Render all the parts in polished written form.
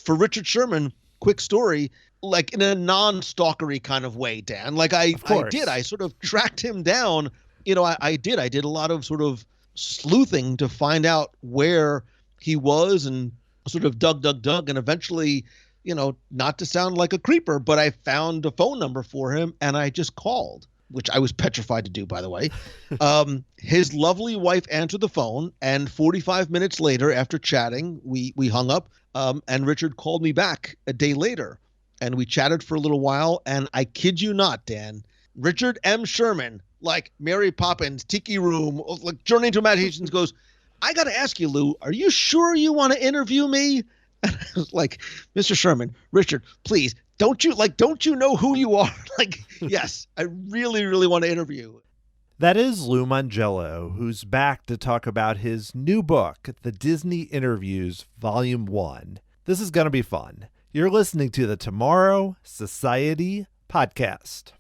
for Richard Sherman, quick story, like in a non-stalkery kind of way, Dan. Like I sort of tracked him down. I did a lot of sort of sleuthing to find out where he was and sort of dug. And eventually, not to sound like a creeper, but I found a phone number for him and I just called, which I was petrified to do, by the way. His lovely wife answered the phone, and 45 minutes later, after chatting, we hung up, and Richard called me back a day later, and we chatted for a little while, and I kid you not, Dan, Richard M. Sherman, like Mary Poppins, Tiki Room, like Journey into Imaginations, goes, I got to ask you, Lou, are you sure you want to interview me? And I was like, Mr. Sherman, Richard, please, don't you know who you are? Like, yes, I really, really want to interview. That is Lou Mongello, who's back to talk about his new book, The Disney Interviews, Volume 1. This is going to be fun. You're listening to the Tomorrow Society Podcast.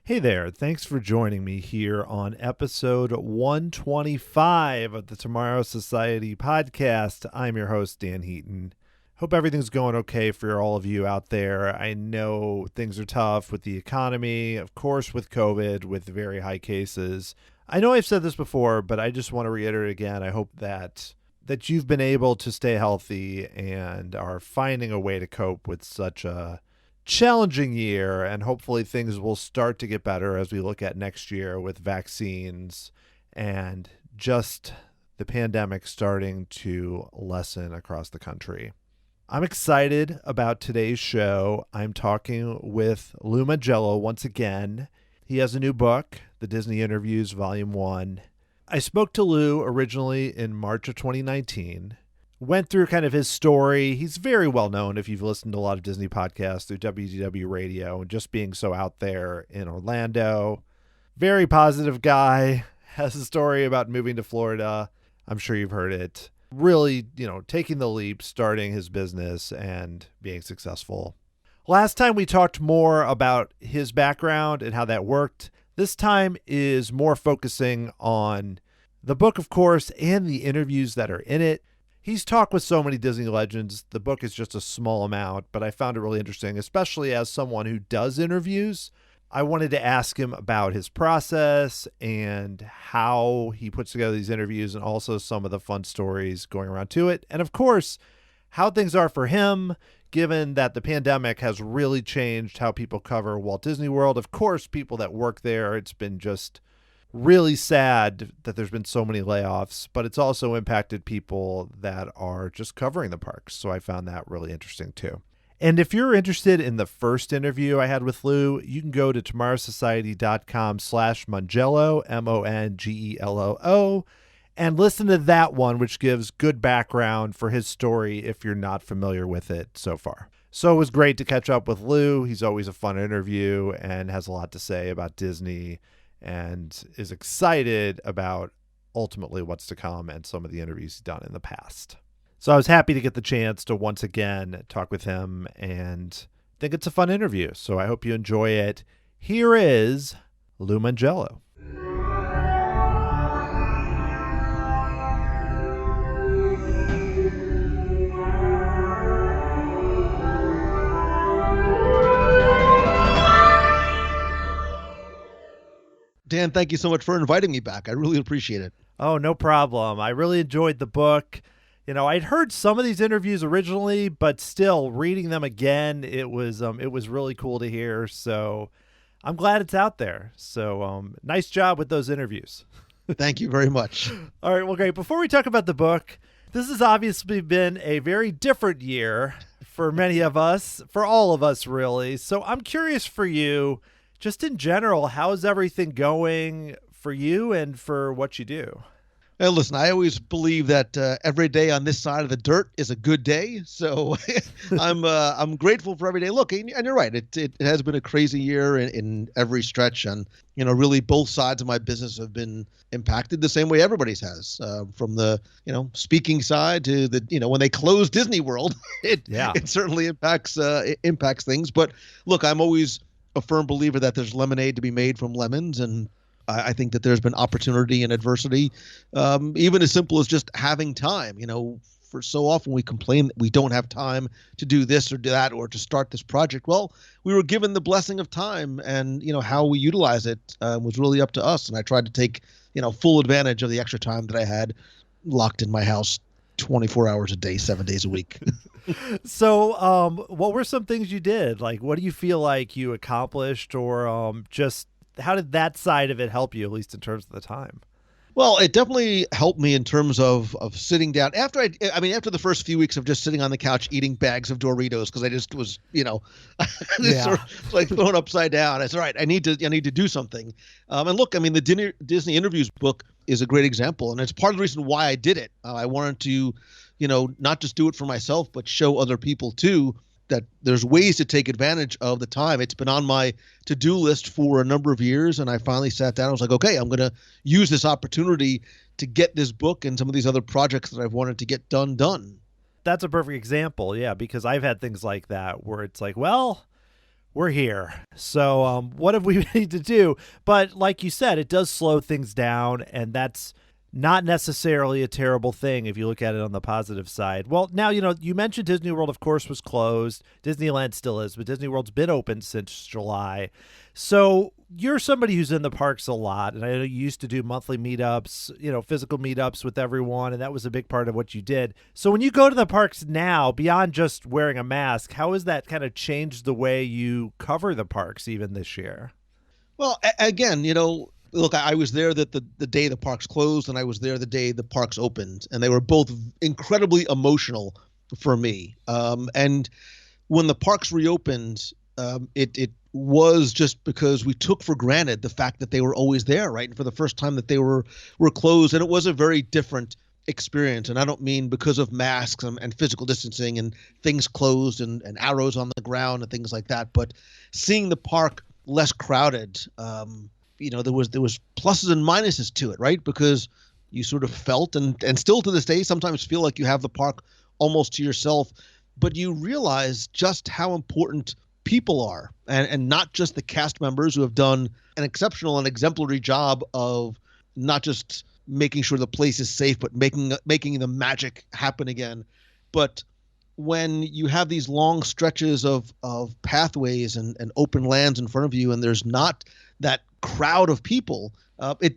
Hey there, thanks for joining me here on episode 125 of the Tomorrow Society Podcast. I'm your host, Dan Heaton. Hope everything's going okay for all of you out there. I know things are tough with the economy, of course with COVID, with very high cases. I know I've said this before, but I just want to reiterate again, I hope that you've been able to stay healthy and are finding a way to cope with such a challenging year, and hopefully things will start to get better as we look at next year with vaccines and just the pandemic starting to lessen across the country. I'm excited about today's show. I'm talking with Lou Mongello once again. He has a new book, The Disney Interviews, Volume 1. I spoke to Lou originally in March of 2019. Went through kind of his story. He's very well known if you've listened to a lot of Disney podcasts through WDW Radio and just being so out there in Orlando. Very positive guy. Has a story about moving to Florida. I'm sure you've heard it. Really, taking the leap, starting his business and being successful. Last time we talked more about his background and how that worked. This time is more focusing on the book, of course, and the interviews that are in it. He's talked with so many Disney legends. The book is just a small amount, but I found it really interesting, especially as someone who does interviews. I wanted to ask him about his process and how he puts together these interviews and also some of the fun stories going around to it. And of course, how things are for him, given that the pandemic has really changed how people cover Walt Disney World. Of course, people that work there, it's been just really sad that there's been so many layoffs, but it's also impacted people that are just covering the parks. So I found that really interesting too. And if you're interested in the first interview I had with Lou, you can go to tomorrowsociety.com/Mongello, MONGELLO, and listen to that one, which gives good background for his story if you're not familiar with it so far. So it was great to catch up with Lou. He's always a fun interview and has a lot to say about Disney and is excited about ultimately what's to come and some of the interviews he's done in the past. So I was happy to get the chance to once again talk with him and think it's a fun interview. So I hope you enjoy it. Here is Lou Mongello. Dan, thank you so much for inviting me back. I really appreciate it. Oh, no problem. I really enjoyed the book. I'd heard some of these interviews originally, but still reading them again, it was really cool to hear. So I'm glad it's out there. So nice job with those interviews. Thank you very much. All right. Well, great. Before we talk about the book, this has obviously been a very different year for many of us, for all of us, really. So I'm curious for you, just in general, how's everything going for you and for what you do? Hey, listen, I always believe that every day on this side of the dirt is a good day. So I'm grateful for every day. Look, and you're right. It has been a crazy year in every stretch, and really both sides of my business have been impacted the same way everybody's has. From the speaking side to the when they close Disney World, it certainly impacts things. But look, I'm always a firm believer that there's lemonade to be made from lemons, and I think that there's been opportunity and adversity, even as simple as just having time. For so often we complain that we don't have time to do this or do that or to start this project. Well, we were given the blessing of time, and how we utilize it was really up to us. And I tried to take full advantage of the extra time that I had locked in my house 24 hours a day, 7 days a week. So what were some things you did? Like, what do you feel like you accomplished, or just how did that side of it help you, at least in terms of the time? Well, it definitely helped me in terms of sitting down after after the first few weeks of just sitting on the couch eating bags of Doritos, because I just was, sort of like thrown upside down. I said, all right, I need to do something. And look, the Disney Interviews book is a great example, and it's part of the reason why I did it. I wanted to, not just do it for myself, but show other people too that there's ways to take advantage of the time. It's been on my to-do list for a number of years, and I finally sat down. I was like, okay, I'm going to use this opportunity to get this book and some of these other projects that I've wanted to get done. That's a perfect example, yeah, because I've had things like that where it's like, well, we're here. So what have we need to do? But like you said, it does slow things down, and that's not necessarily a terrible thing if you look at it on the positive side. Well, now, you mentioned Disney World, of course, was closed. Disneyland still is, but Disney World's been open since July. So you're somebody who's in the parks a lot, and I know you used to do monthly meetups, physical meetups with everyone, and that was a big part of what you did. So when you go to the parks now, beyond just wearing a mask, how has that kind of changed the way you cover the parks even this year? Well, again, look, I was there the day the parks closed, and I was there the day the parks opened, and they were both incredibly emotional for me. And when the parks reopened, it was just because we took for granted the fact that they were always there, right? And for the first time that they were closed, and it was a very different experience. And I don't mean because of masks and physical distancing and things closed and arrows on the ground and things like that, but seeing the park less crowded, there was pluses and minuses to it, right? Because you sort of felt and still to this day sometimes feel like you have the park almost to yourself, but you realize just how important people are, and not just the cast members who have done an exceptional and exemplary job of not just making sure the place is safe, but making the magic happen again. But when you have these long stretches of pathways and open lands in front of you, and there's not that crowd of people,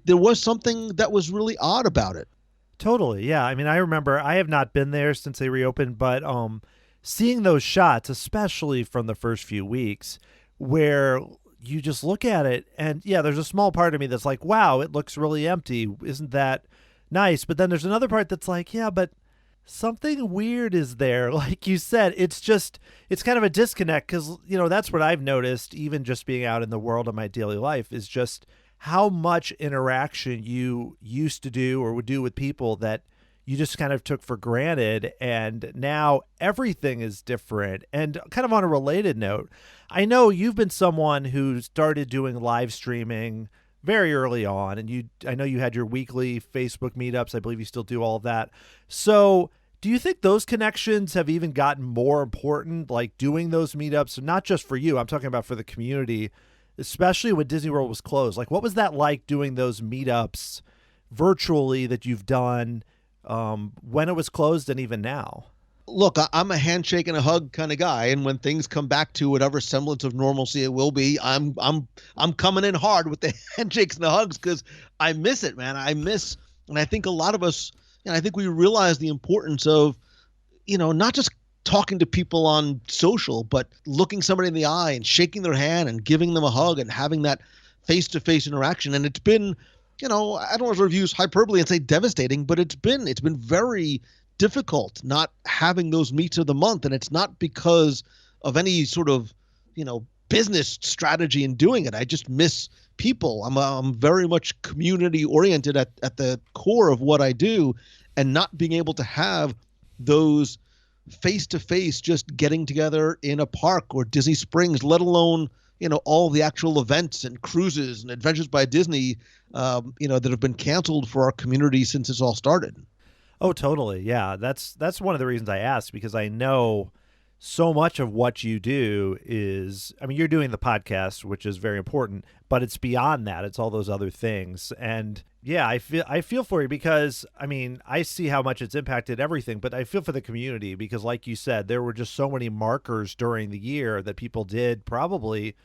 there was something that was really odd about it. Totally. Yeah. I remember, I have not been there since they reopened, but seeing those shots, especially from the first few weeks, where you just look at it and there's a small part of me that's like, wow, it looks really empty. Isn't that nice? But then there's another part that's like, yeah, but something weird is there. Like you said, it's kind of a disconnect, because, that's what I've noticed, even just being out in the world of my daily life, is just how much interaction you used to do or would do with people that you just kind of took for granted. And now everything is different. And kind of on a related note, I know you've been someone who started doing live streaming very early on, and I know you had your weekly Facebook meetups. I believe you still do all of that. So do you think those connections have even gotten more important, like doing those meetups, not just for you, I'm talking about for the community, especially when Disney World was closed? Like, what was that like, doing those meetups virtually that you've done when it was closed and even now? Look, I'm a handshake and a hug kind of guy, and when things come back to whatever semblance of normalcy it will be, I'm coming in hard with the handshakes and the hugs, because I miss it, man. And I think a lot of us, I think we realize the importance of, not just talking to people on social, but looking somebody in the eye and shaking their hand and giving them a hug and having that face-to-face interaction. And it's been, I don't want to use hyperbole and say devastating, but it's been very difficult not having those meets of the month. And it's not because of any sort of, business strategy in doing it. I just miss people. I'm very much community oriented at the core of what I do, and not being able to have those face-to-face just getting together in a park or Disney Springs, let alone, all the actual events and cruises and Adventures by Disney, that have been canceled for our community since this all started. Oh, totally. Yeah. That's one of the reasons I asked, because I know so much of what you do is, you're doing the podcast, which is very important, but it's beyond that. It's all those other things. And yeah, I feel for you, because I see how much it's impacted everything, but I feel for the community, because like you said, there were just so many markers during the year that people did probably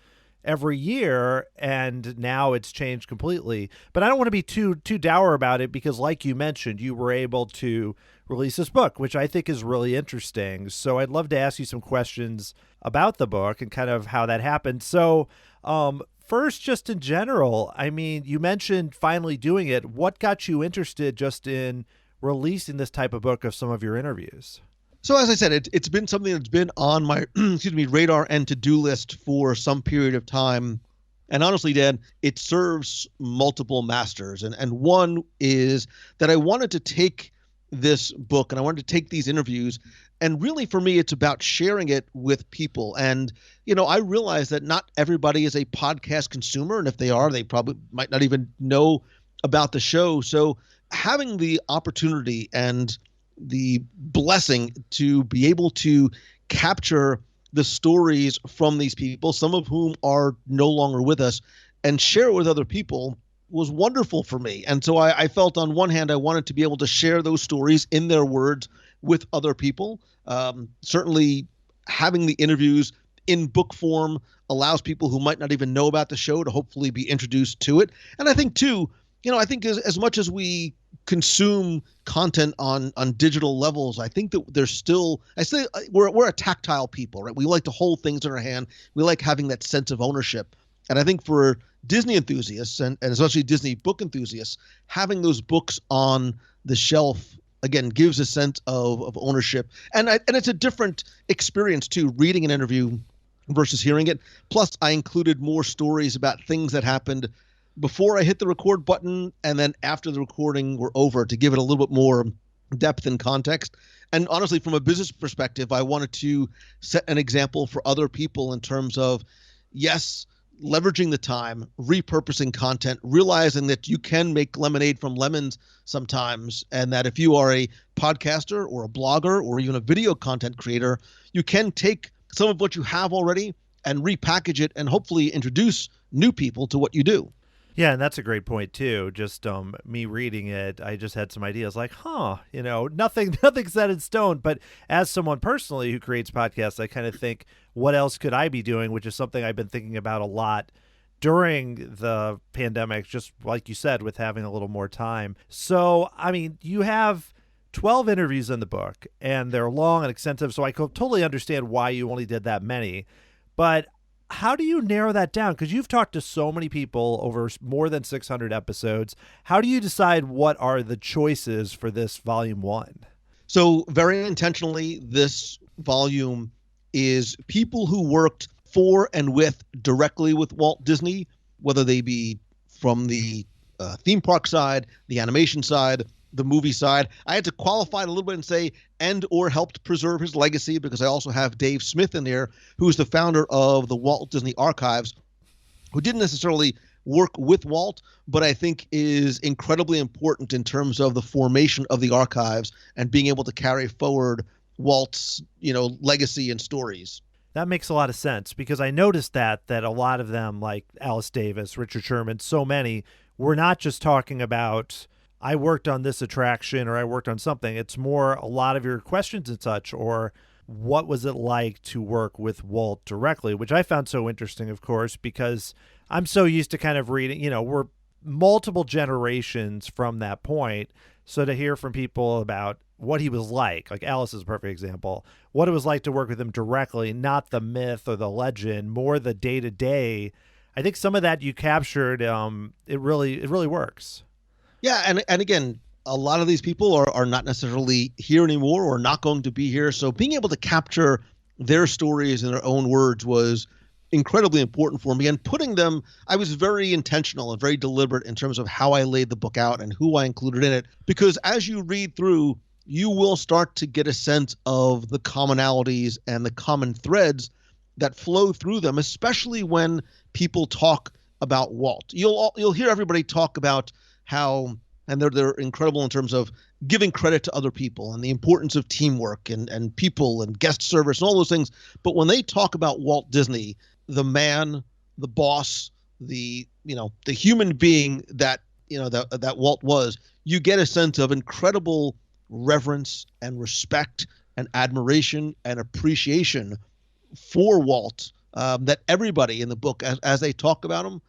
every year, and now it's changed completely. But I don't want to be too dour about it, because like you mentioned, you were able to release this book, which I think is really interesting. So I'd love to ask you some questions about the book and kind of how that happened. So first, just in general, you mentioned finally doing it. What got you interested just in releasing this type of book of some of your interviews? So as I said, it's been something that's been on my radar and to-do list for some period of time. And honestly, Dan, it serves multiple masters. And one is that I wanted to take this book and I wanted to take these interviews, and really for me, it's about sharing it with people. And, I realize that not everybody is a podcast consumer. And if they are, they probably might not even know about the show. So having the opportunity and the blessing to be able to capture the stories from these people, some of whom are no longer with us, and share it with other people was wonderful for me. And so I felt, on one hand, I wanted to be able to share those stories in their words with other people. Certainly having the interviews in book form allows people who might not even know about the show to hopefully be introduced to it. And I think too, I think as much as we consume content on digital levels, I think that there's still, I say we're a tactile people, right? We like to hold things in our hand. We like having that sense of ownership. And I think for Disney enthusiasts and especially Disney book enthusiasts, having those books on the shelf, again, gives a sense of ownership. And it's a different experience too, reading an interview versus hearing it. Plus, I included more stories about things that happened before I hit the record button and then after the recording were over, to give it a little bit more depth and context. And honestly, from a business perspective, I wanted to set an example for other people in terms of, yes, leveraging the time, repurposing content, realizing that you can make lemonade from lemons sometimes, and that if you are a podcaster or a blogger or even a video content creator, you can take some of what you have already and repackage it and hopefully introduce new people to what you do. Yeah, and that's a great point too. Just me reading it, I just had some ideas like, nothing set in stone. But as someone personally who creates podcasts, I kind of think, what else could I be doing? Which is something I've been thinking about a lot during the pandemic, just like you said, with having a little more time. So, you have 12 interviews in the book, and they're long and extensive, so I could totally understand why you only did that many. But how do you narrow that down? Because you've talked to so many people over more than 600 episodes. How do you decide what are the choices for this volume 1? So very intentionally, this volume is people who worked for and directly with Walt Disney, whether they be from the theme park side, the animation side, the movie side. I had to qualify it a little bit and say, and or helped preserve his legacy, because I also have Dave Smith in there, who's the founder of the Walt Disney Archives, who didn't necessarily work with Walt, but I think is incredibly important in terms of the formation of the archives and being able to carry forward Walt's, legacy and stories. That makes a lot of sense, because I noticed that a lot of them, like Alice Davis, Richard Sherman, so many, were not just talking about, I worked on this attraction or I worked on something. It's more a lot of your questions and such, or what was it like to work with Walt directly, which I found so interesting, of course, because I'm so used to kind of reading, we're multiple generations from that point. So to hear from people about what he was like Alice is a perfect example, what it was like to work with him directly, not the myth or the legend, more the day-to-day. I think some of that you captured, it really works. Yeah, and again, a lot of these people are not necessarily here anymore or not going to be here. So being able to capture their stories in their own words was incredibly important for me. And putting them, I was very intentional and very deliberate in terms of how I laid the book out and who I included in it. Because as you read through, you will start to get a sense of the commonalities and the common threads that flow through them, especially when people talk about Walt. You'll hear everybody talk about how, and they're incredible in terms of giving credit to other people and the importance of teamwork and people and guest service and all those things. But when they talk about Walt Disney, the man, the boss, the human being that Walt was, you get a sense of incredible reverence and respect and admiration and appreciation for Walt that everybody in the book, as they talk about him,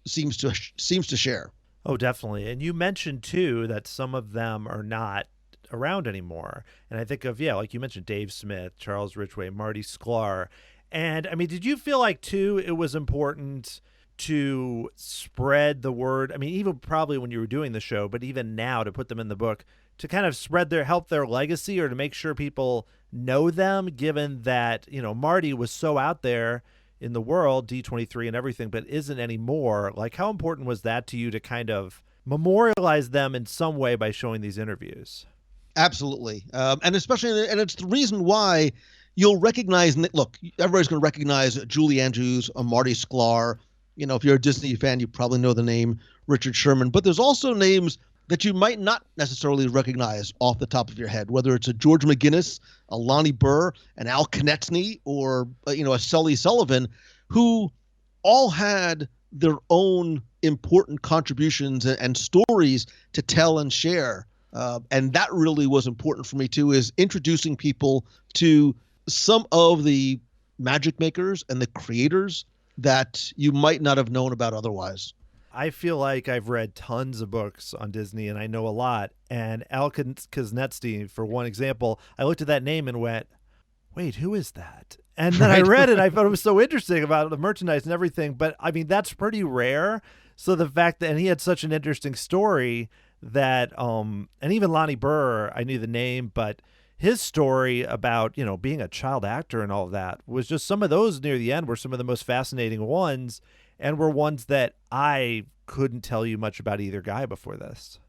seems to share. Oh, definitely. And you mentioned too that some of them are not around anymore. And I think of, like you mentioned, Dave Smith, Charles Ridgway, Marty Sklar. And I mean, did you feel like too it was important to spread the word? I mean, even probably when you were doing the show, but even now to put them in the book, to kind of help their legacy, or to make sure people know them, given that, Marty was so out there in the world, D23 and everything, but isn't anymore. Like, how important was that to you to kind of memorialize them in some way by showing these interviews? Absolutely. And especially, and it's the reason why you'll recognize, look, everybody's going to recognize Julie Andrews, Marty Sklar. If you're a Disney fan, you probably know the name Richard Sherman, but there's also names that you might not necessarily recognize off the top of your head, whether it's a George McGinnis, a Lonnie Burr, an Al Konechny, or a Sully Sullivan, who all had their own important contributions and stories to tell and share. And that really was important for me too, is introducing people to some of the magic makers and the creators that you might not have known about otherwise. I feel like I've read tons of books on Disney and I know a lot. And Al Konechny, for one example, I looked at that name and went, wait, who is that? And then I read it. I thought it was so interesting about the merchandise and everything. But I mean, that's pretty rare. So the fact that, and he had such an interesting story that, and even Lonnie Burr, I knew the name, but his story about, being a child actor and all of that was just, some of those near the end were some of the most fascinating ones, and were ones that I couldn't tell you much about either guy before this.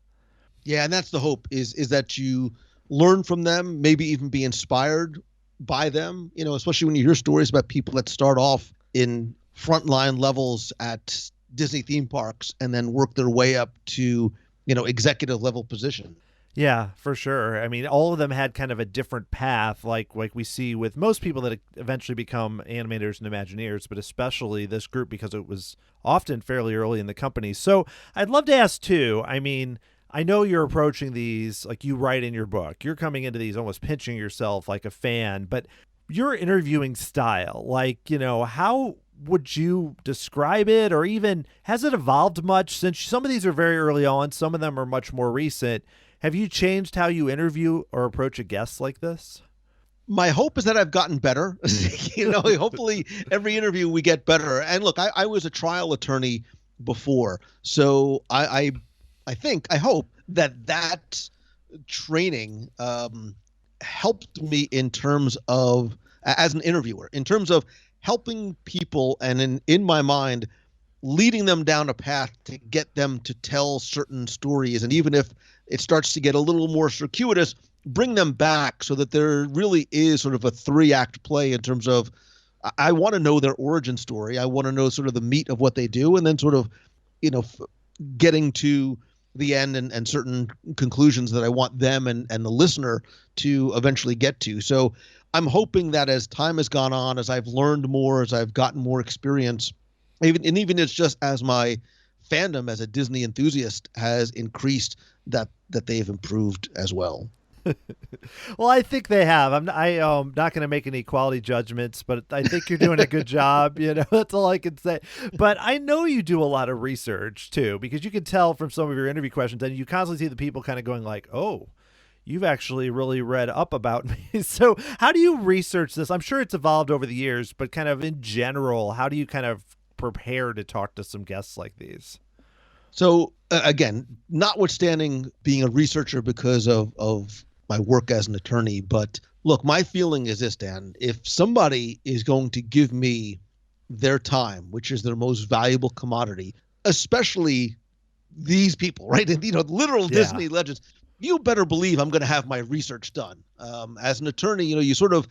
Yeah, and that's the hope, is that you learn from them, maybe even be inspired by them, especially when you hear stories about people that start off in frontline levels at Disney theme parks and then work their way up to, executive level position. Yeah, for sure. I mean, all of them had kind of a different path, like we see with most people that eventually become animators and Imagineers, but especially this group, because it was often fairly early in the company. So I'd love to ask too, I mean, I know you're approaching these, like you write in your book, you're coming into these almost pinching yourself like a fan, but your interviewing style, like, how would you describe it? Or even, has it evolved much since some of these are very early on, some of them are much more recent? Have you changed how you interview or approach a guest like this? My hope is that I've gotten better. Hopefully every interview we get better. And look, I was a trial attorney before. So I hope that training helped me in terms of, as an interviewer, in terms of helping people and in my mind, leading them down a path to get them to tell certain stories. And even if it starts to get a little more circuitous, bring them back so that there really is sort of a 3-act play in terms of, I want to know their origin story. I want to know sort of the meat of what they do, and then sort of, getting to the end and certain conclusions that I want them and the listener to eventually get to. So I'm hoping that as time has gone on, as I've learned more, as I've gotten more experience, even it's just as my fandom as a Disney enthusiast has increased, that they've improved as well. Well, I think they have. I'm not going to make any quality judgments, but I think you're doing a good job. That's all I can say. But I know you do a lot of research too, because you can tell from some of your interview questions, and you constantly see the people kind of going like, "Oh, you've actually really read up about me." So how do you research this? I'm sure it's evolved over the years, but kind of in general, how do you kind of prepare to talk to some guests like these? So again, notwithstanding being a researcher because of my work as an attorney, but look, my feeling is this, Dan: if somebody is going to give me their time, which is their most valuable commodity, especially these people, right? And, literal Disney legends. You better believe I'm going to have my research done. As an attorney, you sort of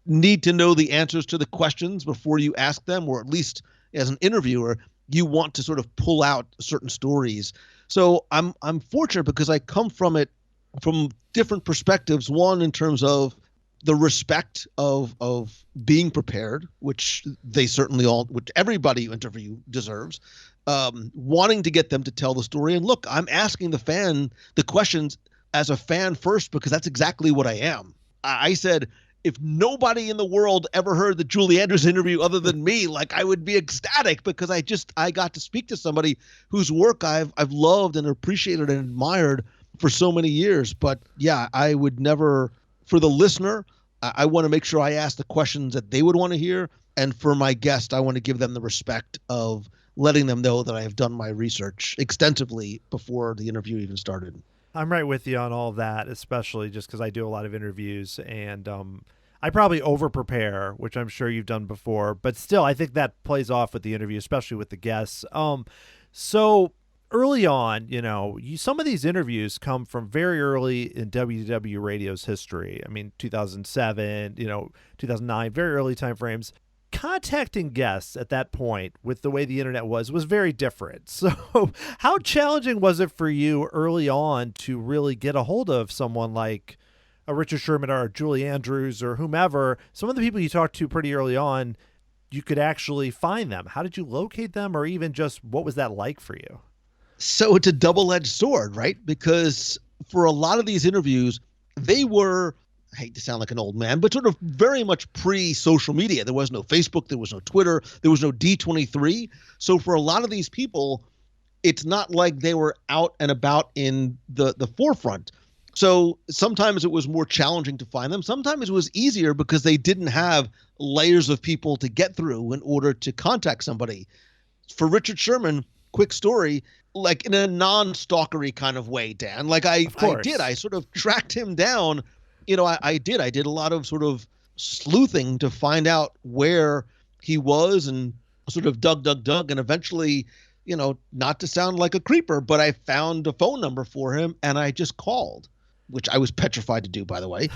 need to know the answers to the questions before you ask them, or at least as an interviewer, you want to sort of pull out certain stories. So I'm fortunate because I come from it from different perspectives. One, in terms of the respect of being prepared, which they certainly which everybody you interview deserves, wanting to get them to tell the story. And look, I'm asking the questions as a fan first, because that's exactly what I am. I said, if nobody in the world ever heard the Julie Andrews interview other than me, like, I would be ecstatic, because I got to speak to somebody whose work I've loved and appreciated and admired for so many years. But yeah, I would never, for the listener, I want to make sure I ask the questions that they would want to hear. And for my guest, I want to give them the respect of letting them know that I have done my research extensively before the interview even started. I'm right with you on all of that, especially just because I do a lot of interviews, and I probably over-prepare, which I'm sure you've done before, but still, I think that plays off with the interview, especially with the guests. So early on, some of these interviews come from very early in WDW Radio's history. I mean, 2007, 2009, very early timeframes. Contacting guests at that point, with the way the internet was very different. So how challenging was it for you early on to really get a hold of someone like a Richard Sherman or Julie Andrews or whomever? Some of the people you talked to pretty early on, you could actually find them. How did you locate them, or even just what was that like for you? So it's a double-edged sword, right? Because for a lot of these interviews, they were, I hate to sound like an old man, but sort of very much pre-social media. There was no Facebook, there was no Twitter, there was no D23. So for a lot of these people, it's not like they were out and about in the forefront. So sometimes it was more challenging to find them. Sometimes it was easier because they didn't have layers of people to get through in order to contact somebody. For Richard Sherman, quick story, like in a non-stalkery kind of way, Dan. Like I sort of tracked him down. I did a lot of sort of sleuthing to find out where he was, and sort of dug. And eventually, not to sound like a creeper, but I found a phone number for him and I just called, which I was petrified to do, by the way.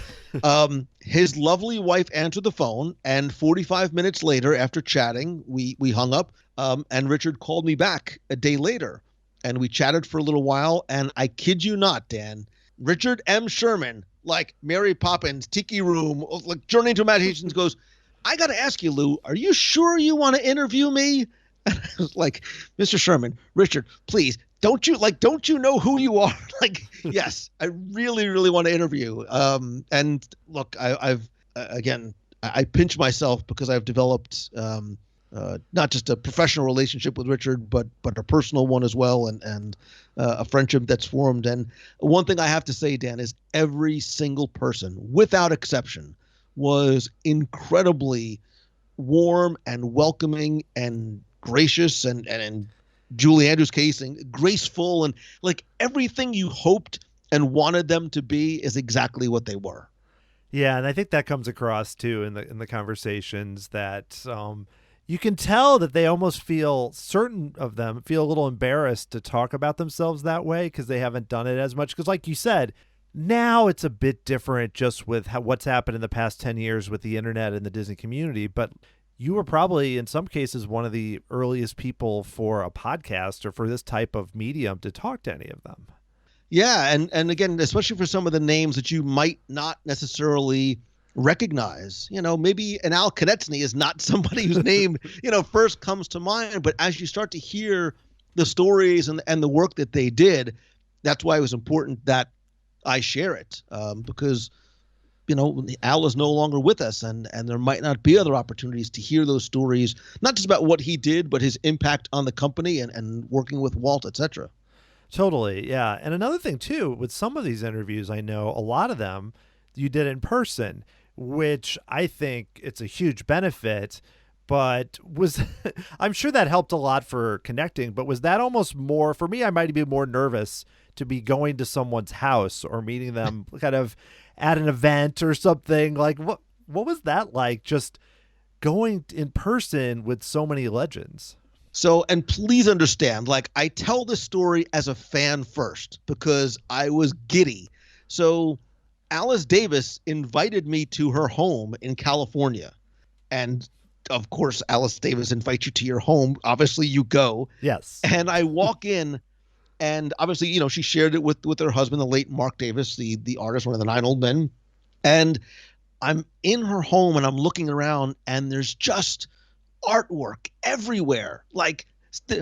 His lovely wife answered the phone, and 45 minutes later, after chatting, we hung up, and Richard called me back a day later, and we chatted for a little while. And I kid you not, Dan, Richard M. Sherman, like Mary Poppins, Tiki Room, like Journey into Imaginations, goes, I got to ask you, Lou, are you sure you want to interview me? And I was like, Mr. Sherman, Richard, please, don't you know who you are? Like, yes, I really, really want to interview. And look, I've pinch myself because I've developed not just a professional relationship with Richard, but a personal one as well, and a friendship that's formed. And one thing I have to say, Dan, is every single person, without exception, was incredibly warm and welcoming and gracious, and in Julie Andrews' case, and graceful, and like everything you hoped and wanted them to be is exactly what they were. Yeah, and I think that comes across too in the conversations, that you can tell that they almost certain of them feel a little embarrassed to talk about themselves that way, because they haven't done it as much. Because like you said, now it's a bit different just with what's happened in the past 10 years with the internet and the Disney community. But you were probably, in some cases, one of the earliest people for a podcast or for this type of medium to talk to any of them. Yeah, and again, especially for some of the names that you might not necessarily recognize, maybe an Al Konechny is not somebody whose name, first comes to mind, but as you start to hear the stories and the work that they did, that's why it was important that I share it, because, Al is no longer with us, and there might not be other opportunities to hear those stories, not just about what he did, but his impact on the company and working with Walt, etc. Totally, yeah. And another thing, too, with some of these interviews, I know a lot of them you did in person, which I think it's a huge benefit, but I'm sure that helped a lot for connecting, but was that almost more, for me, I might be more nervous to be going to someone's house or meeting them kind of at an event or something. Like, what was that like, just going in person with so many legends. So, and please understand, like, I tell this story as a fan first because I was giddy. So Alice Davis invited me to her home in California. And of course, Alice Davis invites you to your home. Obviously, you go. Yes. And I walk in, and obviously, you know, she shared it with her husband, the late Mark Davis, the artist, one of the 9 Old Men. And I'm in her home, and I'm looking around, and there's just artwork everywhere. Like,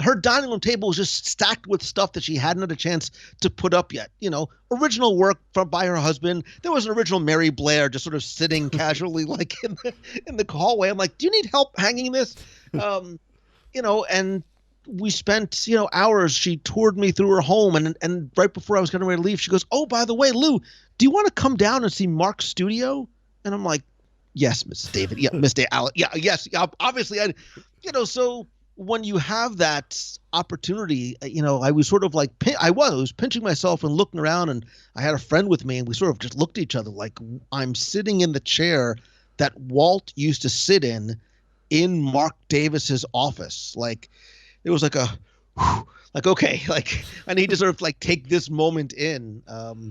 her dining room table was just stacked with stuff that she hadn't had a chance to put up yet. You know, original work by her husband. There was an original Mary Blair just sort of sitting casually, like in the hallway. I'm like, do you need help hanging this? You know, and we spent, you know, hours. She toured me through her home, and right before I was getting ready to leave, she goes, "Oh, by the way, Lou, do you want to come down and see Mark's studio?" And I'm like, "Yes, Mrs. David. Yeah, Miss Day. Yeah, yes. Obviously, you know, so when you have that opportunity, you know, I was sort of like, I was pinching myself and looking around, and I had a friend with me, and we sort of just looked at each other like, I'm sitting in the chair that Walt used to sit in Mark Davis's office. Like, it was like like, okay, like, I need to sort of like take this moment in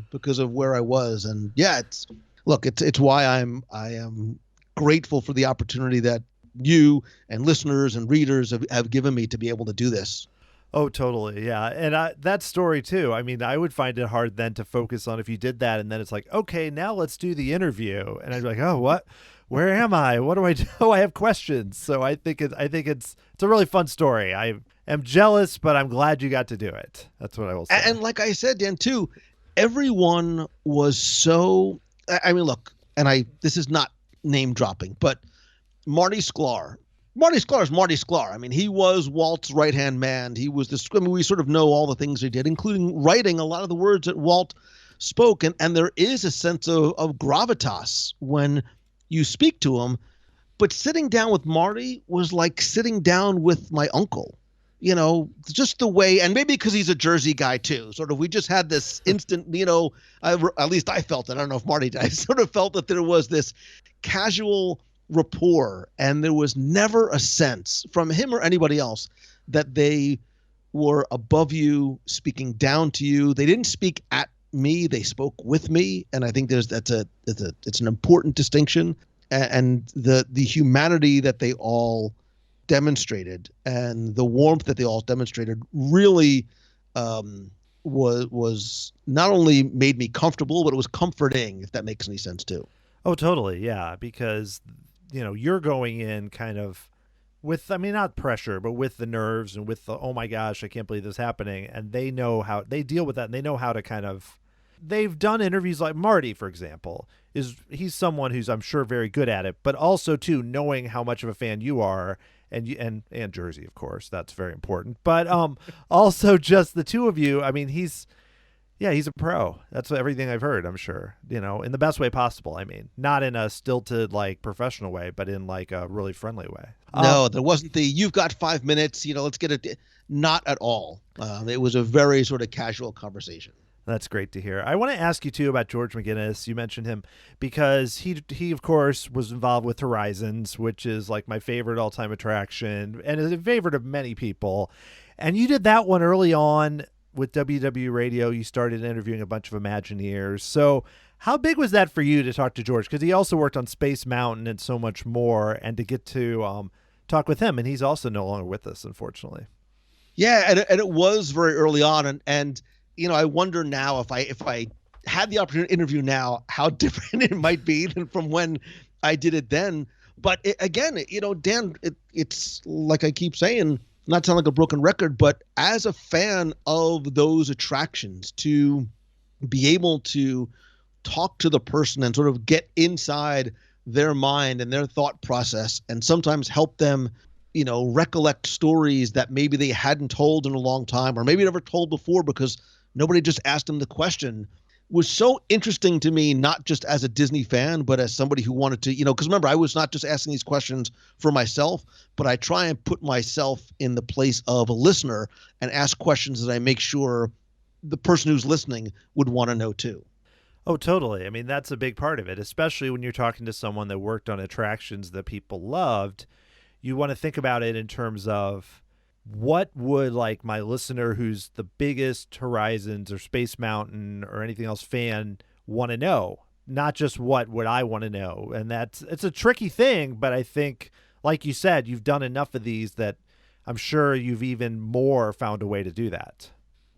because of where I was. And yeah, it's why I am grateful for the opportunity that you and listeners and readers have given me to be able to do this. Oh, totally. Yeah. And that story too. I mean, I would find it hard then to focus on if you did that. And then it's like, okay, now let's do the interview. And I'd be like, oh, what? Where am I? What do I do? I have questions. So I think it's a really fun story. I am jealous, but I'm glad you got to do it. That's what I will say. And like I said, Dan, too, everyone was so, I mean, look, and this is not name dropping, but Marty Sklar is Marty Sklar. I mean, he was Walt's right-hand man. He was we sort of know all the things he did, including writing a lot of the words that Walt spoke. And there is a sense of gravitas when you speak to him. But sitting down with Marty was like sitting down with my uncle. You know, just the way, and maybe because he's a Jersey guy too, sort of, we just had this instant, you know, at least I felt it. I don't know if Marty did. I sort of felt that there was this casual rapport, and there was never a sense from him or anybody else that they were above you, speaking down to you. They didn't speak at me, they spoke with me. And I think it's an important distinction, and the humanity that they all demonstrated and the warmth that they all demonstrated really was not only made me comfortable, but it was comforting, if that makes any sense too. Oh, totally. Yeah. Because, you know, you're going in kind of with, I mean, not pressure, but with the nerves and with the, oh my gosh, I can't believe this is happening. And they know how they deal with that, and they know how to kind of, they've done interviews like Marty, for example, he's someone who's, I'm sure, very good at it, but also too, knowing how much of a fan you are, and Jersey, of course, that's very important. But also just the two of you, I mean, he's a pro. That's everything I've heard, I'm sure, you know, in the best way possible. I mean, not in a stilted, like, professional way, but in like a really friendly way. No, there wasn't you've got 5 minutes, you know, let's get it. Not at all. It was a very sort of casual conversation. That's great to hear. I want to ask you too about George McGinnis. You mentioned him because he of course was involved with Horizons, which is like my favorite all-time attraction and is a favorite of many people. And you did that one early on with WDW Radio. You started interviewing a bunch of Imagineers. So how big was that for you to talk to George? Because he also worked on Space Mountain and so much more, and to get to talk with him. And he's also no longer with us, unfortunately. Yeah, and it was very early on, and you know, I wonder now if I had the opportunity to interview now, how different it might be than from when I did it then. But again, you know, Dan, it's like I keep saying, not sound like a broken record, but as a fan of those attractions, to be able to talk to the person and sort of get inside their mind and their thought process, and sometimes help them, you know, recollect stories that maybe they hadn't told in a long time, or maybe never told before because nobody just asked them the question, was so interesting to me, not just as a Disney fan, but as somebody who wanted to, you know, because remember, I was not just asking these questions for myself, but I try and put myself in the place of a listener and ask questions that I make sure the person who's listening would want to know too. Oh, totally. I mean, that's a big part of it, especially when you're talking to someone that worked on attractions that people loved. You want to think about it in terms of what would like my listener who's the biggest Horizons or Space Mountain or anything else fan want to know, not just what would I want to know. And it's a tricky thing, but I think, like you said, you've done enough of these that I'm sure you've even more found a way to do that.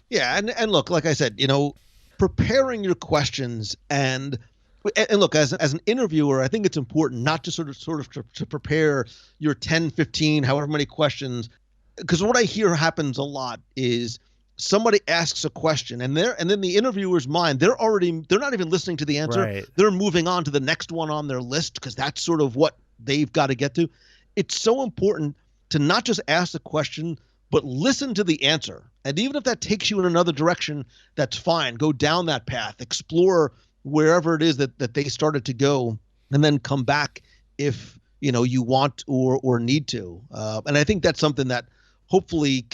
Yeah. And look, like I said, preparing your questions and look, as an interviewer, I think it's important not to sort of to prepare your 10, 15, however many questions, because what I hear happens a lot is somebody asks a question and then the interviewer's mind, they're not even listening to the answer. Right. They're moving on to the next one on their list because that's sort of what they've got to get to. It's so important to not just ask the question, but listen to the answer. And even if that takes you in another direction, that's fine. Go down that path, explore wherever it is that they started to go, and then come back if you want or need to. And I think that's something that hopefully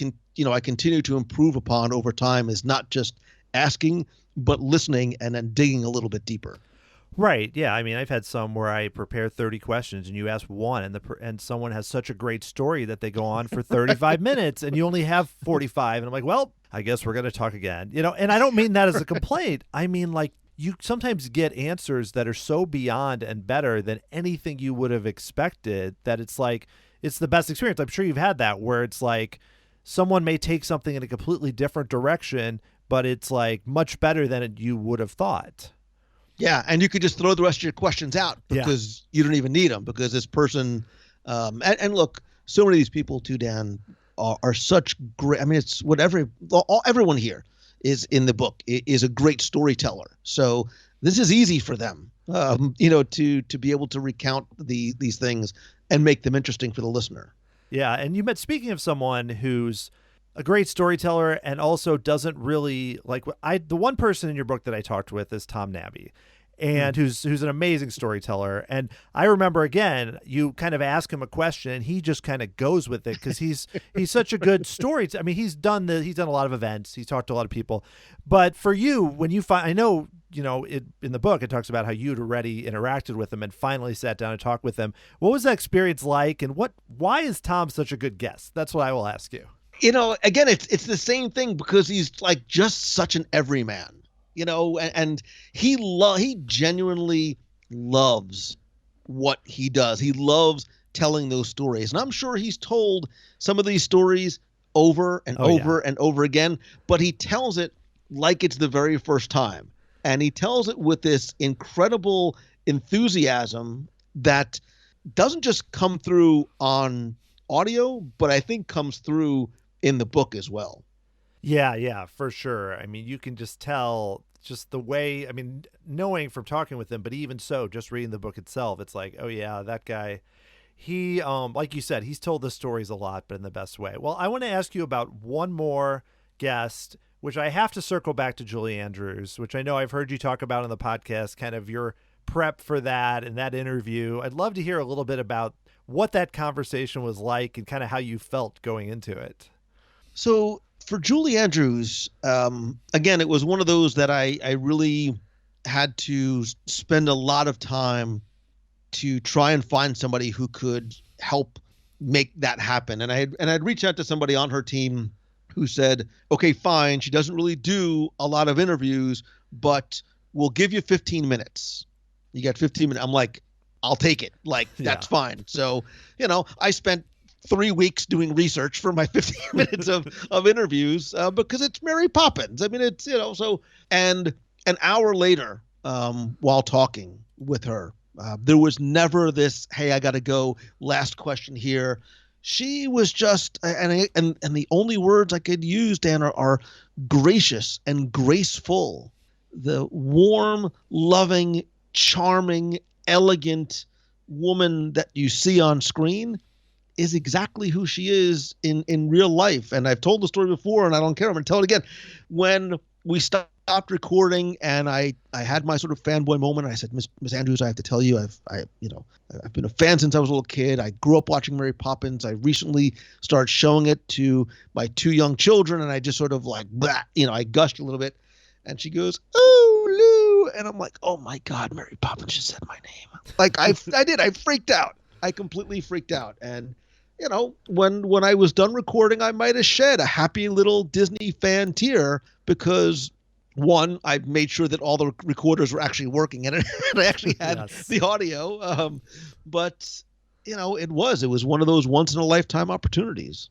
I continue to improve upon over time, is not just asking, but listening and then digging a little bit deeper. Right. Yeah. I mean, I've had some where I prepare 30 questions and you ask one and someone has such a great story that they go on for 35 minutes and you only have 45. And I'm like, well, I guess we're going to talk again, and I don't mean that as a complaint. I mean, like, you sometimes get answers that are so beyond and better than anything you would have expected that it's like, it's the best experience. I'm sure you've had that where it's like someone may take something in a completely different direction, but it's like much better than you would have thought. Yeah, and you could just throw the rest of your questions out because you don't even need them, because this person and look, so many of these people too, Dan, are such great. I mean, it's what everyone here is in the book is a great storyteller. So this is easy for them, to be able to recount these things and make them interesting for the listener. Yeah, and speaking of someone who's a great storyteller and also doesn't really like the one person in your book that I talked with is Tom Nabby, and who's an amazing storyteller. And I remember, again, you kind of ask him a question and he just kind of goes with it because he's such a good storyteller. I mean, he's done a lot of events. He's talked to a lot of people. But for you, when you find, I know, in the book, it talks about how you'd already interacted with him and finally sat down and talked with him. What was that experience like? And why is Tom such a good guest? That's what I will ask you. Again, it's the same thing because he's like just such an everyman, and he genuinely loves what he does. He loves telling those stories. And I'm sure he's told some of these stories over and over and over again, but he tells it like it's the very first time. And he tells it with this incredible enthusiasm that doesn't just come through on audio, but I think comes through in the book as well. Yeah, for sure. I mean, you can just tell just the way, I mean, knowing from talking with him, but even so, just reading the book itself, it's like, oh yeah, that guy, he, like you said, he's told the stories a lot, but in the best way. Well, I want to ask you about one more guest, which I have to circle back to Julie Andrews, which I know I've heard you talk about on the podcast, kind of your prep for that and that interview. I'd love to hear a little bit about what that conversation was like and kind of how you felt going into it. So for Julie Andrews, again, it was one of those that I really had to spend a lot of time to try and find somebody who could help make that happen. And I'd reached out to somebody on her team who said, okay, fine, she doesn't really do a lot of interviews, but we'll give you 15 minutes. You got 15 minutes. I'm like, I'll take it. Like, that's fine. So, I spent 3 weeks doing research for my 15 minutes of interviews because it's Mary Poppins. I mean, it's, so, and an hour later, while talking with her, there was never this, hey, I got to go, last question here. She was just, and the only words I could use, Dan, are gracious and graceful. The warm, loving, charming, elegant woman that you see on screen is exactly who she is in real life. And I've told the story before and I don't care. I'm going to tell it again. When we stopped recording and I had my sort of fanboy moment, I said, Miss Andrews, I have to tell you, I've been a fan since I was a little kid. I grew up watching Mary Poppins. I recently started showing it to my 2 young children. And I just sort of like, blah, I gushed a little bit. And she goes, oh, Lou. and I'm like, oh my God, Mary Poppins just said my name. Like I did. I freaked out. I completely freaked out. And when I was done recording, I might have shed a happy little Disney fan tear because one, I made sure that all the recorders were actually working and I actually had the audio. But it was one of those once in a lifetime opportunities.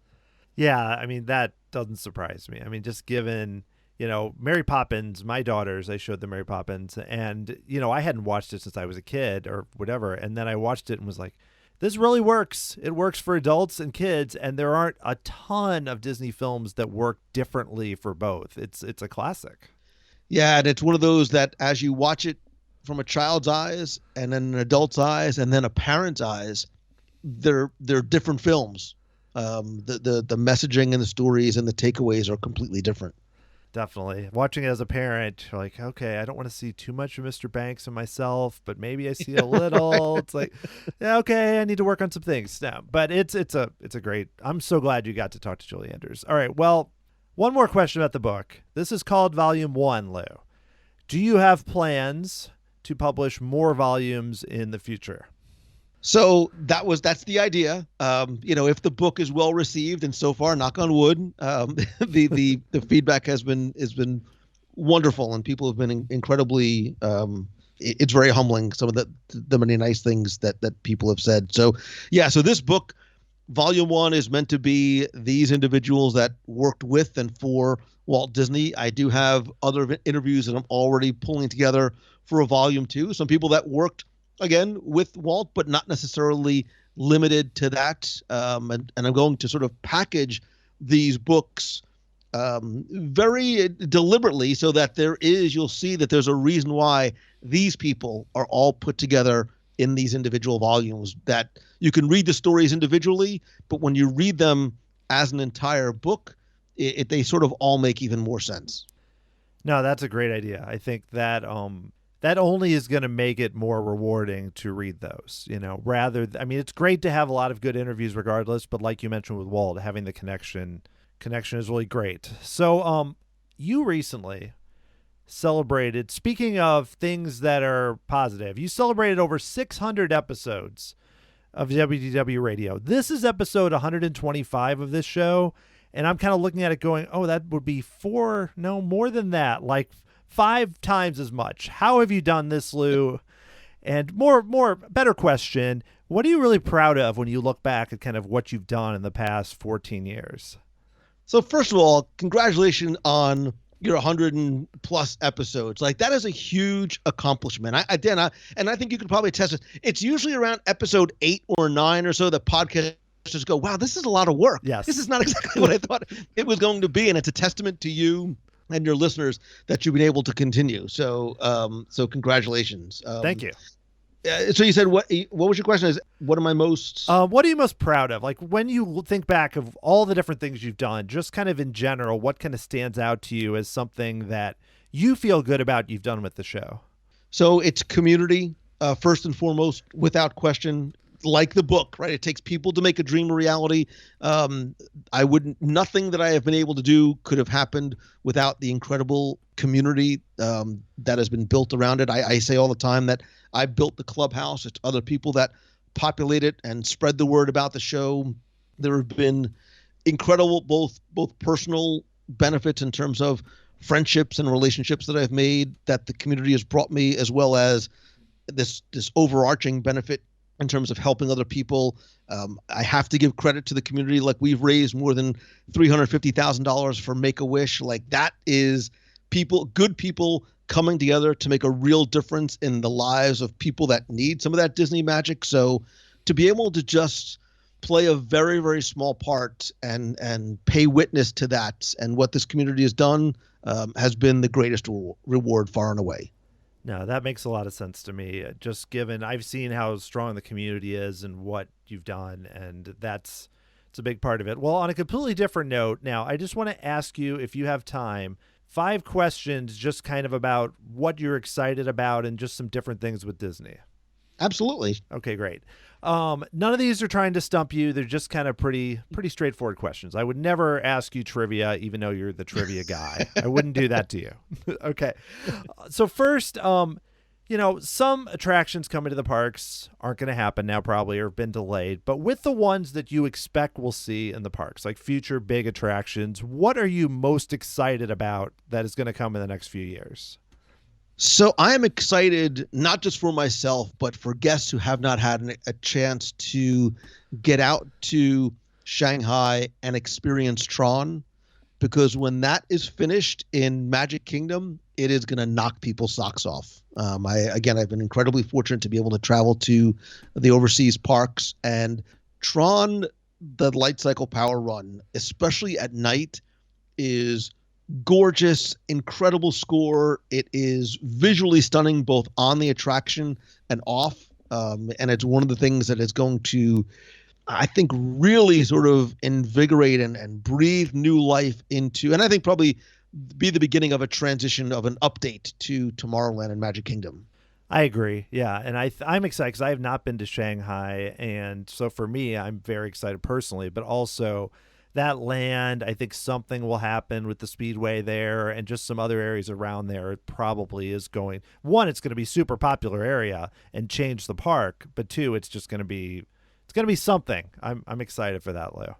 Yeah. I mean, that doesn't surprise me. I mean, just given, Mary Poppins, my daughters, I showed them Mary Poppins and, I hadn't watched it since I was a kid or whatever. And then I watched it and was like, this really works. It works for adults and kids, and there aren't a ton of Disney films that work differently for both. It's a classic. Yeah, and it's one of those that as you watch it from a child's eyes and then an adult's eyes and then a parent's eyes, they're different films. The messaging and the stories and the takeaways are completely different. Definitely. Watching it as a parent, you're like, okay, I don't want to see too much of Mr. Banks and myself, but maybe I see a little. Right. It's like, yeah, okay, I need to work on some things. No, but it's a great. I'm so glad you got to talk to Julie Andrews. All right, well, one more question about the book. This is called Volume 1, Lou. Do you have plans to publish more volumes in the future? So that's the idea. If the book is well received, and so far, knock on wood, the feedback has been wonderful, and people have been incredibly. It's very humbling. Some of the many nice things that people have said. So yeah. So this book, Volume 1, is meant to be these individuals that worked with and for Walt Disney. I do have other interviews that I'm already pulling together for a Volume 2. Some people that worked again with Walt, but not necessarily limited to that. And I'm going to sort of package these books very deliberately so that you'll see that there's a reason why these people are all put together in these individual volumes, that you can read the stories individually, but when you read them as an entire book, they sort of all make even more sense. No, that's a great idea. I think that that only is going to make it more rewarding to read those, it's great to have a lot of good interviews regardless, but like you mentioned with Walt, having the connection is really great. So, you recently celebrated, speaking of things that are positive, you celebrated over 600 episodes of WDW Radio. This is episode 125 of this show. And I'm kind of looking at it going, oh, that would be more than that, like 5 times as much. How have you done this, Lou? And better question, what are you really proud of when you look back at kind of what you've done in the past 14 years? So first of all, congratulations on your 100+ episodes. Like, that is a huge accomplishment. I think you could probably attest it. It's usually around episode 8 or 9 or so that podcasts just go, wow, this is a lot of work. Yes. This is not exactly what I thought it was going to be. And it's a testament to you and your listeners that you've been able to continue. So congratulations. Thank you. So you said, what was your question? Is what am I most? What are you most proud of? Like, when you think back of all the different things you've done, just kind of in general, what kind of stands out to you as something that you feel good about you've done with the show? So it's community, first and foremost, without question. Like the book, right? It takes people to make a dream a reality. Nothing that I have been able to do could have happened without the incredible community that has been built around it. I say all the time that I built the clubhouse. It's other people that populate it and spread the word about the show. There have been incredible both personal benefits in terms of friendships and relationships that I've made that the community has brought me, as well as this overarching benefit in terms of helping other people. I have to give credit to the community. Like, we've raised more than $350,000 for Make-A-Wish. Like, that is good people coming together to make a real difference in the lives of people that need some of that Disney magic. So to be able to just play a very, very small part and pay witness to that and what this community has done has been the greatest reward far and away. No, that makes a lot of sense to me. Just given I've seen how strong the community is and what you've done, and it's a big part of it. Well, on a completely different note, now I just want to ask you, if you have time, 5 questions just kind of about what you're excited about and just some different things with Disney. Absolutely. Okay, great. None of these are trying to stump you. They're just kind of pretty straightforward questions. I would never ask you trivia, even though you're the trivia guy. I wouldn't do that to you. Okay. So first, some attractions coming to the parks aren't going to happen now probably or have been delayed. But with the ones that you expect we'll see in the parks, like future big attractions, what are you most excited about that is going to come in the next few years? So I am excited, not just for myself, but for guests who have not had a chance to get out to Shanghai and experience Tron, because when that is finished in Magic Kingdom, it is going to knock people's socks off. I've been incredibly fortunate to be able to travel to the overseas parks, and Tron, the Light Cycle Power Run, especially at night, is gorgeous, incredible score. It is visually stunning both on the attraction and off. And it's one of the things that is going to, I think, really sort of invigorate and breathe new life into, and I think probably be the beginning of a transition of an update to Tomorrowland and Magic Kingdom. I agree. Yeah. And I'm excited because I have not been to Shanghai. And so for me, I'm very excited personally, but also that land, I think something will happen with the Speedway there and just some other areas around there. It probably is going, one, it's going to be super popular area and change the park, but two, it's going to be something. I'm excited for that, Lou.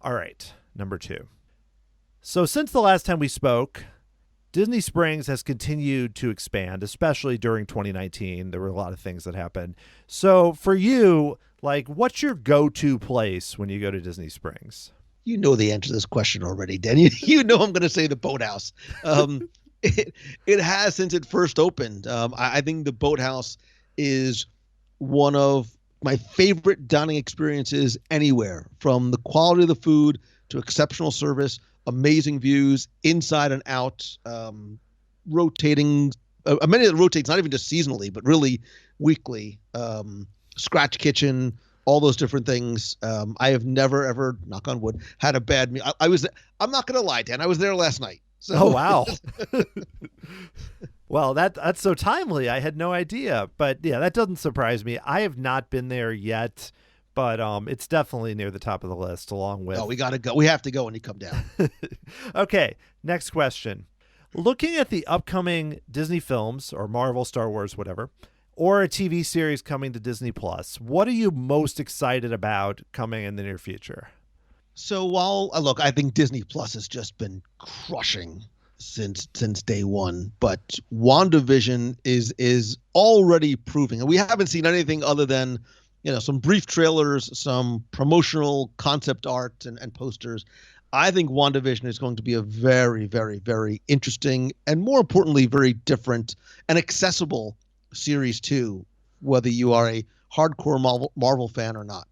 All right, number 2. So since the last time we spoke, Disney Springs has continued to expand, especially during 2019. There were a lot of things that happened. So for you, what's your go-to place when you go to Disney Springs? You know the answer to this question already, Dan. You know I'm going to say the Boathouse. It has since it first opened. I think the Boathouse is one of my favorite dining experiences anywhere, from the quality of the food to exceptional service, amazing views, inside and out, rotating. Many of it rotates not even just seasonally, but really weekly. Scratch kitchen. All those different things. I have never, ever, knock on wood, had a bad meal. I'm not going to lie, Dan. I was there last night. So. Oh, wow. Well, that's so timely. I had no idea. But yeah, that doesn't surprise me. I have not been there yet, but it's definitely near the top of the list along with. Oh, we got to go. We have to go when you come down. Okay. Next question. Looking at the upcoming Disney films or Marvel, Star Wars, whatever, or a TV series coming to Disney Plus, what are you most excited about coming in the near future? So look, I think Disney Plus has just been crushing since day one, but WandaVision is already proving, and we haven't seen anything other than some brief trailers, some promotional concept art and posters. I think WandaVision is going to be a very, very, very interesting and, more importantly, very different and accessible series 2, whether you are a hardcore Marvel fan or not.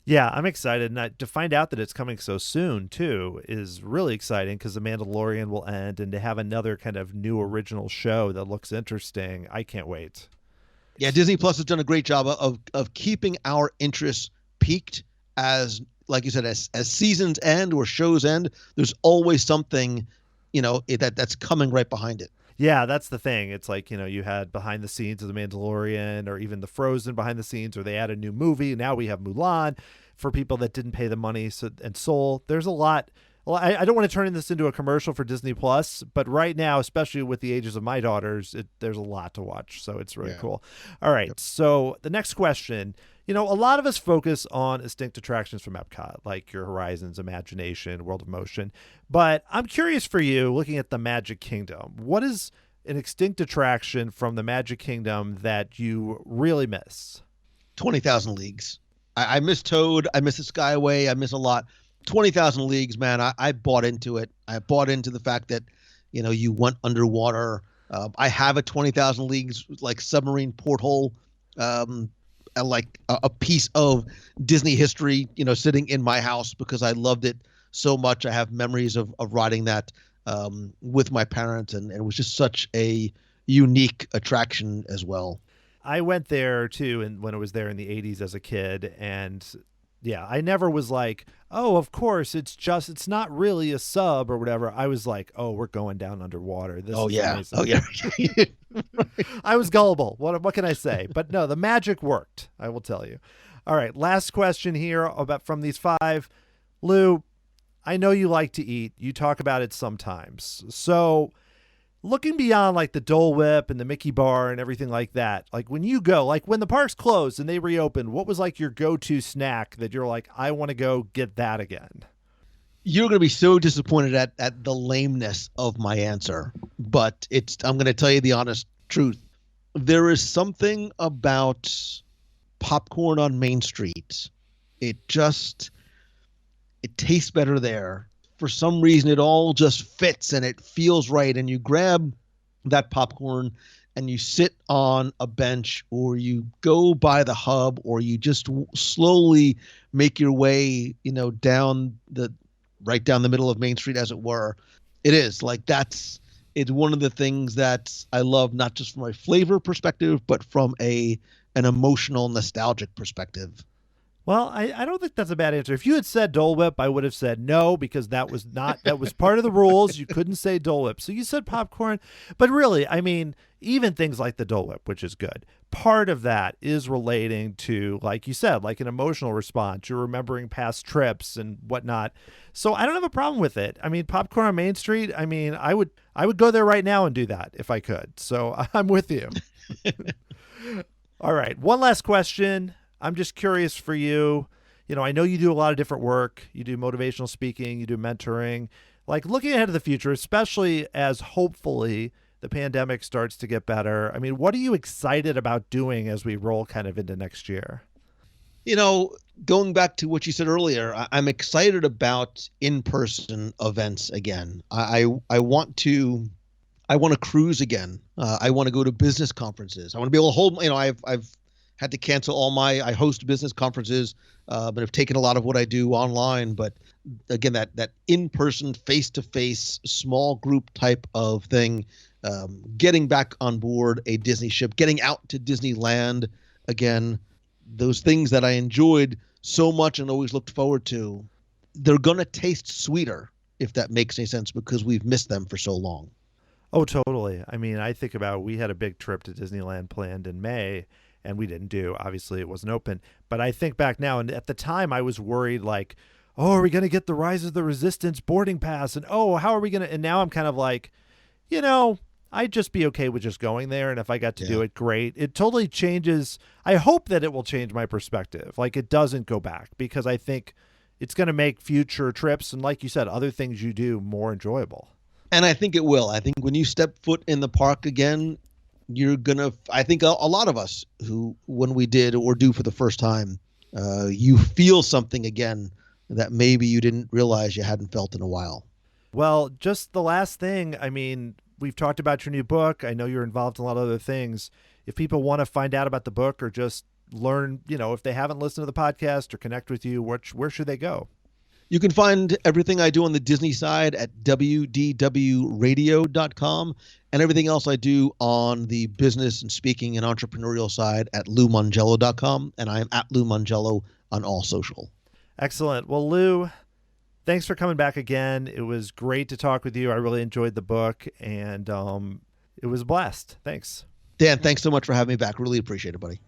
Yeah, I'm excited. And to find out that it's coming so soon, too, is really exciting because The Mandalorian will end, and to have another kind of new original show that looks interesting, I can't wait. Yeah, Disney Plus has done a great job of keeping our interest peaked as, like you said, as seasons end or shows end. There's always something, that's coming right behind it. Yeah, that's the thing. It's like, you had behind the scenes of The Mandalorian or even the Frozen behind the scenes, or they add a new movie. Now we have Mulan for people that didn't pay the money. And Soul, there's a lot. Well, I don't want to turn this into a commercial for Disney Plus, but right now, especially with the ages of my daughters, there's a lot to watch. So it's really cool. All right. Yep. So the next question, a lot of us focus on extinct attractions from Epcot, like your Horizons, Imagination, World of Motion. But I'm curious for you, looking at the Magic Kingdom, what is an extinct attraction from the Magic Kingdom that you really miss? 20,000 Leagues. I miss Toad. I miss the Skyway. I miss a lot. 20,000 Leagues, man. I bought into it. I bought into the fact that, you went underwater. I have a 20,000 Leagues submarine porthole, like a piece of Disney history, sitting in my house because I loved it so much. I have memories of riding that with my parents, and it was just such a unique attraction as well. I went there too, and when it was there in the 80s as a kid, and Yeah, I never was like, oh, of course, it's not really a sub or whatever. I was like, oh, we're going down underwater. This is amazing. Oh, yeah. I was gullible. What can I say? But no, the magic worked, I will tell you. All right, last question here about from these 5. Lou, I know you like to eat. You talk about it sometimes. So looking beyond like the Dole Whip and the Mickey Bar and everything like that, like when you go, like when the parks closed and they reopened, what was like your go-to snack that you're like, I want to go get that again? You're going to be so disappointed at the lameness of my answer, but I'm going to tell you the honest truth. There is something about popcorn on Main Street. It tastes better there. For some reason, it all just fits and it feels right. And you grab that popcorn and you sit on a bench, or you go by the hub, or you just slowly make your way, right down the middle of Main Street, as it were. It is like it's one of the things that I love, not just from a flavor perspective, but from an emotional, nostalgic perspective. Well, I don't think that's a bad answer. If you had said Dole Whip, I would have said no, because that was part of the rules. You couldn't say Dole Whip. So you said popcorn. But really, I mean, even things like the Dole Whip, which is good, part of that is relating to, like you said, like an emotional response. You're remembering past trips and whatnot. So I don't have a problem with it. I mean, popcorn on Main Street, I mean, I would go there right now and do that if I could. So I'm with you. All right. One last question. I'm just curious for you. I know you do a lot of different work. You do motivational speaking, you do mentoring. Like looking ahead to the future, especially as hopefully the pandemic starts to get better. I mean, what are you excited about doing as we roll kind of into next year? Going back to what you said earlier, I'm excited about in-person events again. I want to cruise again. I want to go to business conferences. I want to be able to hold, I've had to cancel I host business conferences, but have taken a lot of what I do online. But again, that in-person, face-to-face, small group type of thing, getting back on board a Disney ship, getting out to Disneyland again, those things that I enjoyed so much and always looked forward to, they're going to taste sweeter, if that makes any sense, because we've missed them for so long. Oh, totally. I mean, I think about, we had a big trip to Disneyland planned in May, and we didn't do. Obviously, it wasn't open. But I think back now, and at the time, I was worried, like, oh, are we going to get the Rise of the Resistance boarding pass? And, oh, how are we going to? And now I'm kind of like, I'd just be okay with just going there. And if I got to do it, great. It totally changes. I hope that it will change my perspective. Like, it doesn't go back, because I think it's going to make future trips and, like you said, other things you do more enjoyable. And I think it will. I think when you step foot in the park again, you're going to, I think a lot of us who, when we did or do for the first time, you feel something again that maybe you didn't realize you hadn't felt in a while. Well, just the last thing, I mean, we've talked about your new book. I know you're involved in a lot of other things. If people want to find out about the book or just learn, if they haven't listened to the podcast or connect with you, where should they go? You can find everything I do on the Disney side at WDWRadio.com, and everything else I do on the business and speaking and entrepreneurial side at LouMongello.com, and I am at Lou Mongello on all social. Excellent. Well, Lou, thanks for coming back again. It was great to talk with you. I really enjoyed the book, and it was a blast. Thanks. Dan, thanks so much for having me back. Really appreciate it, buddy.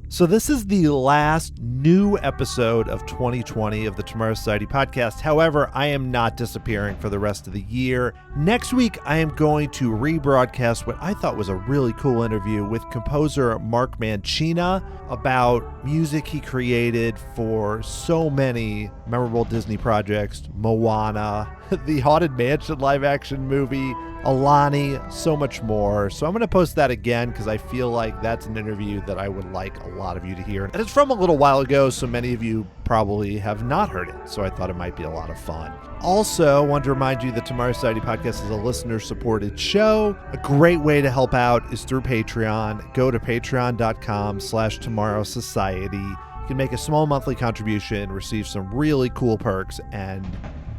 So this is the last new episode of 2020 of the Tomorrow Society podcast. However, I am not disappearing for the rest of the year. Next week, I am going to rebroadcast what I thought was a really cool interview with composer Mark Mancina about music he created for so many memorable Disney projects, Moana, the Haunted Mansion live action movie, Alani, so much more. So I'm going to post that again because I feel like that's an interview that I would like a lot of you to hear. And it's from a little while ago, so many of you probably have not heard it. So I thought it might be a lot of fun. Also, I wanted to remind you that Tomorrow Society Podcast is a listener-supported show. A great way to help out is through Patreon. Go to patreon.com/Tomorrow Society. You can make a small monthly contribution, receive some really cool perks, and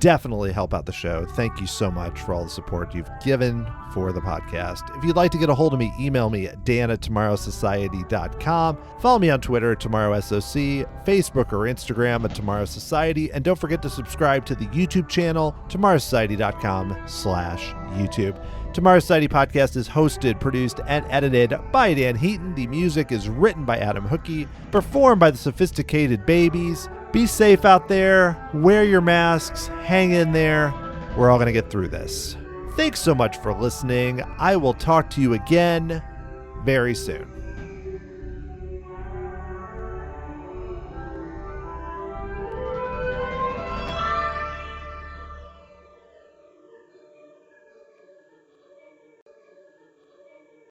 definitely help out the show. Thank you so much for all the support you've given for the podcast. If you'd like to get a hold of me, email me at dan@tomorrowsociety.com. Follow me on Twitter at TomorrowSOC, Facebook or Instagram at Tomorrow Society, and don't forget to subscribe to the YouTube channel, tomorrowsociety.com/YouTube. Tomorrow Society podcast is hosted, produced, and edited by Dan Heaton. The music is written by Adam Hookey, performed by the Sophisticated Babies. Be safe out there. Wear your masks. Hang in there. We're all going to get through this. Thanks so much for listening. I will talk to you again very soon.